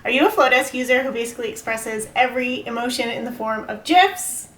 Are you a Flodesk user who basically expresses every emotion in the form of GIFs?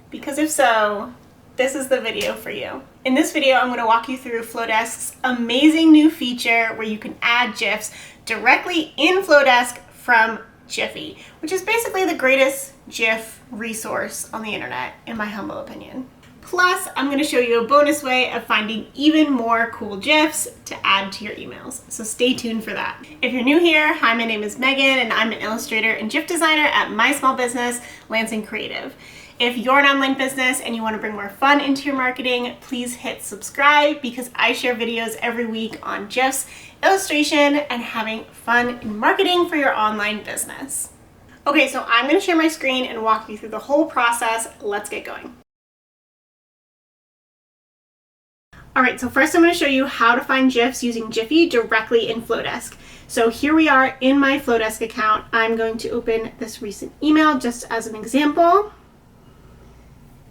Because if so, this is the video for you. In this video, I'm going to walk you through Flowdesk's amazing new feature where you can add GIFs directly in Flowdesk from Jiffy, which is basically the greatest GIF resource on the internet, in my humble opinion. Plus, I'm going to show you a bonus way of finding even more cool GIFs to add to your emails. So stay tuned for that. If you're new here, hi, my name is Megan and I'm an illustrator and GIF designer at my small business, Lansing Creative. If you're an online business and you want to bring more fun into your marketing, please hit subscribe because I share videos every week on GIFs, illustration, and having fun in marketing for your online business. Okay, so I'm going to share my screen and walk you through the whole process. Let's get going. All right, so first I'm going to show you how to find GIFs using Jiffy directly in Flowdesk. So here we are in my Flowdesk account. I'm going to open this recent email just as an example.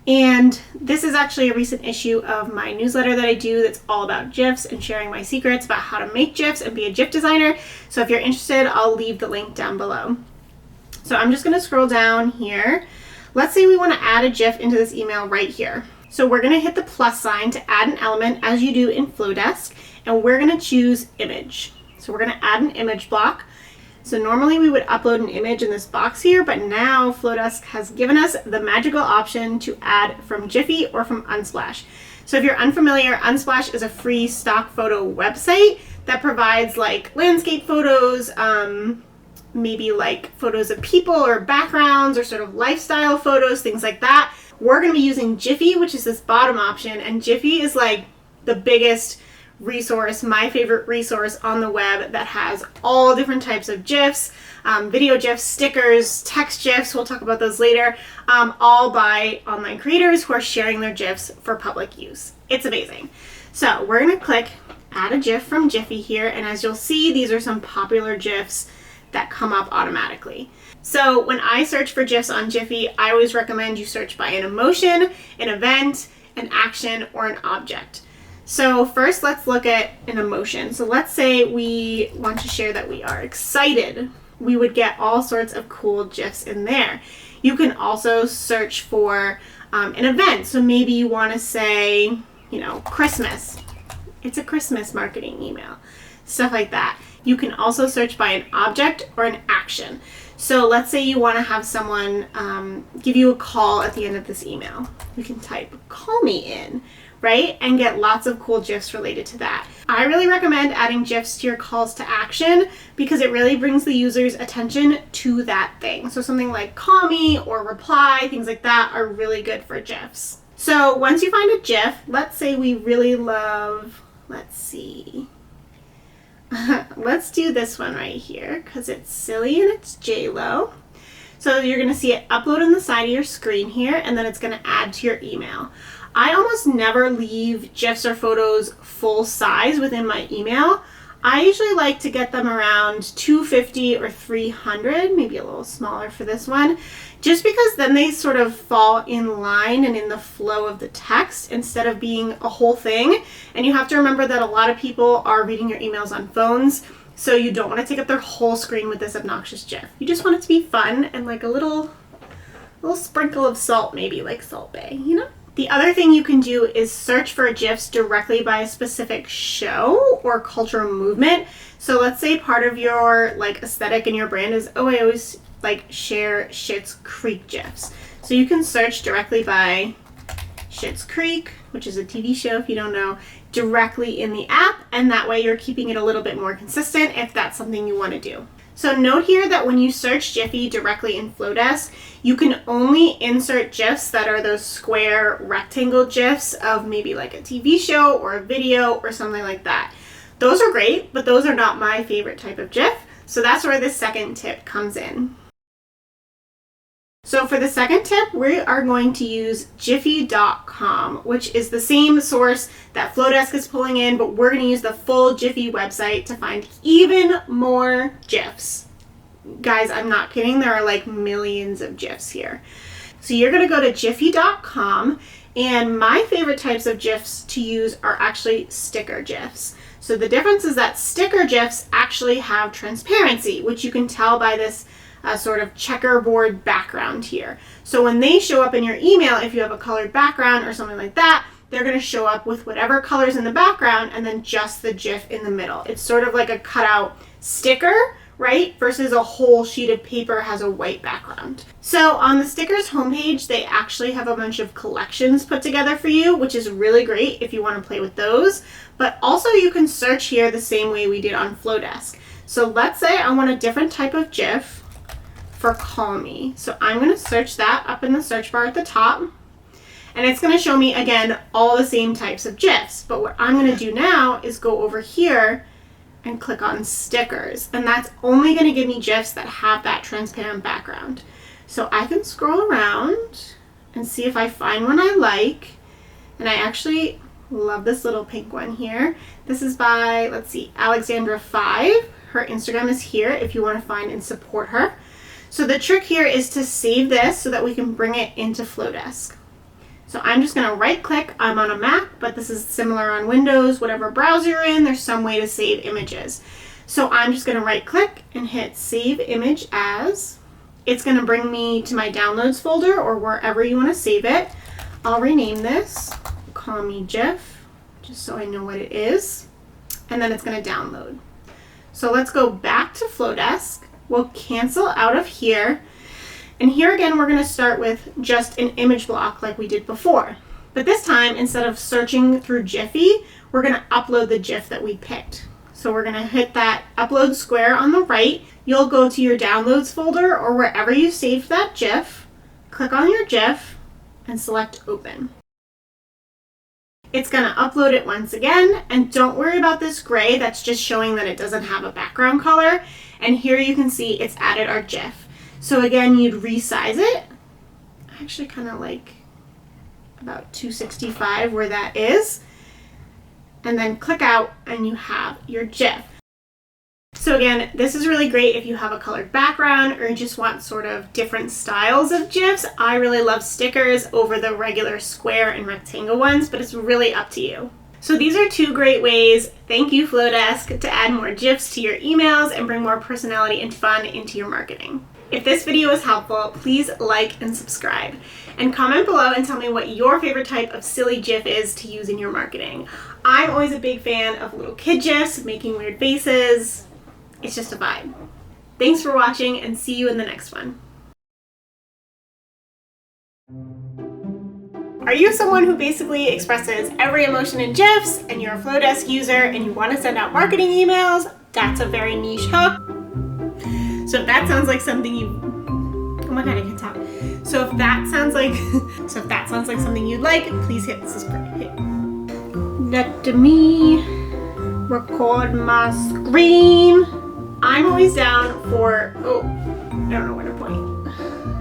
And this is actually a recent issue of my newsletter that I do that's all about GIFs and sharing my secrets about how to make GIFs and be a GIF designer. So if you're interested, I'll leave the link down below. So I'm just going to scroll down here. Let's say we want to add a GIF into this email right here. So we're going to hit the plus sign to add an element as you do in Flowdesk, and we're going to choose image. So we're going to add an image block. So normally we would upload an image in this box here, but now Flowdesk has given us the magical option to add from Jiffy or from Unsplash. So if you're unfamiliar, Unsplash is a free stock photo website that provides like landscape photos, maybe like photos of people or backgrounds or sort of lifestyle photos, things like that. We're going to be using Giphy, which is this bottom option, and Giphy is like the biggest resource, my favorite resource on the web that has all different types of GIFs, video GIFs, stickers, text GIFs, we'll talk about those later, all by online creators who are sharing their GIFs for public use. It's amazing. So we're going to click add a GIF from Jiffy here, and as you'll see, these are some popular GIFs that come up automatically. So when I search for GIFs on Jiffy, I always recommend you search by an emotion, an event, an action, or an object. So first let's look at an emotion. So let's say we want to share that we are excited. We would get all sorts of cool GIFs in there. You can also search for an event. So maybe you want to say, Christmas. It's a Christmas marketing email. Stuff like that. You can also search by an object or an action. So let's say you want to have someone give you a call at the end of this email. You can type call me in, right? And get lots of cool GIFs related to that. I really recommend adding GIFs to your calls to action because it really brings the user's attention to that thing. So something like call me or reply, things like that are really good for GIFs. So once you find a GIF, let's say we really love, let's do this one right here because it's silly and it's J-Lo. So you're going to see it upload on the side of your screen here, and then it's going to add to your email. I almost never leave GIFs or photos full size within my email. I usually like to get them around 250 or 300, maybe a little smaller for this one, just because then they sort of fall in line and in the flow of the text instead of being a whole thing. And you have to remember that a lot of people are reading your emails on phones, so you don't want to take up their whole screen with this obnoxious GIF. You just want it to be fun and like a little sprinkle of salt, maybe like Salt Bae, The other thing you can do is search for GIFs directly by a specific show or cultural movement. So let's say part of your like aesthetic and your brand is, I always like share Schitt's Creek GIFs. So you can search directly by Schitt's Creek, which is a TV show if you don't know, directly in the app, and that way you're keeping it a little bit more consistent if that's something you want to do. So note here that when you search Jiffy directly in Flowdesk, you can only insert GIFs that are those square rectangle GIFs of maybe like a TV show or a video or something like that. Those are great, but those are not my favorite type of GIF. So that's where this second tip comes in. So for the second tip, we are going to use Giphy.com, which is the same source that Flodesk is pulling in, but we're going to use the full Jiffy website to find even more GIFs. Guys, I'm not kidding. There are like millions of GIFs here. So you're going to go to Giphy.com, and my favorite types of GIFs to use are actually sticker GIFs. So the difference is that sticker GIFs actually have transparency, which you can tell by this sort of checkerboard background here. So when they show up in your email, if you have a colored background or something like that, they're going to show up with whatever colors in the background and then just the GIF in the middle. It's sort of like a cutout sticker, right? Versus a whole sheet of paper has a white background. So on the stickers homepage, they actually have a bunch of collections put together for you, which is really great if you want to play with those. But also you can search here the same way we did on Flowdesk. So let's say I want a different type of GIF for Call Me. So I'm going to search that up in the search bar at the top. And it's going to show me, again, all the same types of GIFs. But what I'm going to do now is go over here and click on stickers. And that's only going to give me GIFs that have that transparent background. So I can scroll around and see if I find one I like. And I actually love this little pink one here. This is by, let's see, Alexandra5. Her Instagram is here if you want to find and support her. So the trick here is to save this so that we can bring it into Flodesk. So I'm just going to right click. I'm on a Mac, but this is similar on Windows. Whatever browser you're in, there's some way to save images. So I'm just going to right click and hit Save Image As. It's going to bring me to my Downloads folder or wherever you want to save it. I'll rename this Call Me GIF, just so I know what it is. And then it's going to download. So let's go back to Flowdesk. We'll cancel out of here. And here again, we're going to start with just an image block like we did before. But this time, instead of searching through Jiffy, we're going to upload the GIF that we picked. So we're going to hit that upload square on the right. You'll go to your downloads folder or wherever you saved that GIF, click on your GIF, and select open. It's going to upload it once again, and don't worry about this gray. That's just showing that it doesn't have a background color. And here you can see it's added our GIF. So again, you'd resize it. I actually kind of like about 265 where that is. And then click out and you have your GIF. So again, this is really great if you have a colored background or you just want sort of different styles of GIFs. I really love stickers over the regular square and rectangle ones, but it's really up to you. So these are two great ways, thank you Flowdesk, to add more GIFs to your emails and bring more personality and fun into your marketing. If this video was helpful, please like and subscribe. And comment below and tell me what your favorite type of silly GIF is to use in your marketing. I'm always a big fan of little kid GIFs, making weird faces. It's just a vibe. Thanks for watching and see you in the next one. Are you someone who basically expresses every emotion in GIFs and you're a Flowdesk user and you want to send out marketing emails? That's a very niche hook. So if that sounds like something you, oh my god, I can talk. So if that sounds like something you'd like, please hit subscribe. Let me record my screen. I'm always down for, oh, I don't know where to point.